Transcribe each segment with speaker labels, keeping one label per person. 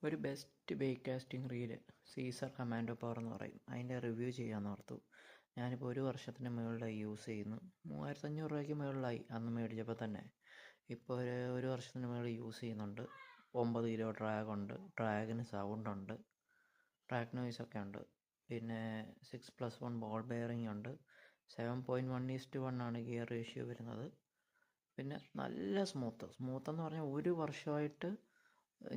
Speaker 1: ഒരു ബെസ്റ്റ് ബേക്ക് casting reel Caesar commando power എന്ന് പറയും. അതിൻ്റെ റിവ്യൂ ചെയ്യാമെന്ന് ഓർത്തു. ഞാനിപ്പോൾ 1 വർഷത്തിന് മുകളിലായി യൂസ് ചെയ്യുന്നു. 3500 രൂപയ്ക്ക് മുകളിലായി അന്ന് മേടിച്ചപ്പോൾ തന്നെ. ഇപ്പോൾ ഒരു വർഷത്തിന് മുകളിൽ യൂസ് ചെയ്യുന്നുണ്ട്. 9 കിലോ ഡ്രാഗുണ്ട്, ഡ്രാഗന് സൗണ്ടുണ്ട്, ട്രാക്ക് നോയ്സൊക്കെ ഉണ്ട്. പിന്നെ 6+1 ബോൾ ബെയറിംഗ് ഉണ്ട്. 7.1:1 ആണ് ഗിയർ റേഷ്യോ വരുന്നത്. പിന്നെ നല്ല സ്മൂത്തെന്ന് പറഞ്ഞാൽ 1 വർഷമായിട്ട്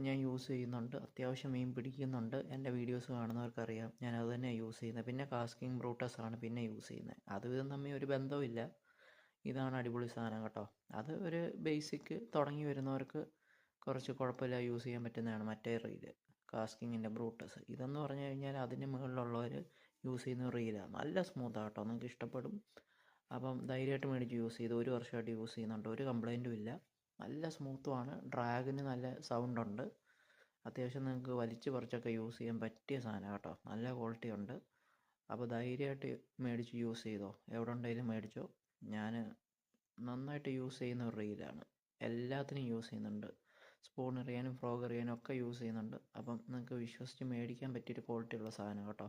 Speaker 1: ഞാൻ യൂസ് ചെയ്യുന്നുണ്ട്. അത്യാവശ്യം മീൻ പിടിക്കുന്നുണ്ട്. എൻ്റെ വീഡിയോസ് കാണുന്നവർക്കറിയാം ഞാൻ അത് തന്നെയാണ് യൂസ് ചെയ്യുന്നത്. പിന്നെ കാസ്കിങ് ബ്രൂട്ടസ് ആണ് പിന്നെ യൂസ് ചെയ്യുന്നത്. അതും ഇതും തമ്മിൽ ഒരു ബന്ധവുമില്ല. ഇതാണ് അടിപൊളി സാധനം കേട്ടോ. അത് ഒരു ബേസിക് തുടങ്ങി വരുന്നവർക്ക് കുറച്ച് കുഴപ്പമില്ല യൂസ് ചെയ്യാൻ പറ്റുന്നതാണ് മറ്റേ റീല്, കാസ്കിങ്ങിൻ്റെ ബ്രൂട്ടസ്. ഇതെന്ന് പറഞ്ഞു കഴിഞ്ഞാൽ അതിന് മുകളിലുള്ളവർ യൂസ് ചെയ്യുന്ന റീലാണ്. നല്ല സ്മൂത്താണ് കേട്ടോ, നിങ്ങൾക്ക് ഇഷ്ടപ്പെടും. അപ്പം ധൈര്യമായിട്ട് മേടിച്ച് യൂസ് ചെയ്ത് 1 വർഷമായിട്ട് യൂസ് ചെയ്യുന്നുണ്ട്. ഒരു കംപ്ലൈൻറ്റും ഇല്ല. നല്ല സ്മൂത്തുമാണ്. ഡ്രാഗന് നല്ല സൗണ്ടുണ്ട്. അത്യാവശ്യം നിങ്ങൾക്ക് വലിച്ച് പറിച്ചൊക്കെ യൂസ് ചെയ്യാൻ പറ്റിയ സാധനം കേട്ടോ. നല്ല ക്വാളിറ്റി ഉണ്ട്. അപ്പോൾ ധൈര്യമായിട്ട് മേടിച്ച് യൂസ് ചെയ്തോ. എവിടെ ഉണ്ടെങ്കിലും മേടിച്ചോ. ഞാൻ നന്നായിട്ട് യൂസ് ചെയ്യുന്ന ഒരു റീലാണ്. എല്ലാത്തിനും യൂസ് ചെയ്യുന്നുണ്ട്. സ്പൂൺ എറിയാനും ഫ്രോഗ് എറിയാനും ഒക്കെ യൂസ് ചെയ്യുന്നുണ്ട്. അപ്പം നിങ്ങൾക്ക് വിശ്വസിച്ച് മേടിക്കാൻ പറ്റിയൊരു ക്വാളിറ്റി ഉള്ള സാധനം കേട്ടോ.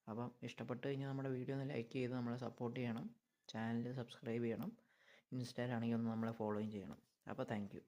Speaker 1: അപ്പം ഇഷ്ടപ്പെട്ട് കഴിഞ്ഞാൽ നമ്മുടെ വീഡിയോ ഒന്ന് ലൈക്ക് ചെയ്ത് നമ്മളെ സപ്പോർട്ട് ചെയ്യണം. ചാനൽ സബ്സ്ക്രൈബ് ചെയ്യണം. ഇൻസ്റ്റയിലാണെങ്കിൽ ഒന്ന് നമ്മളെ ഫോളോയും ചെയ്യണം. അപ്പോൾ താങ്ക് യു.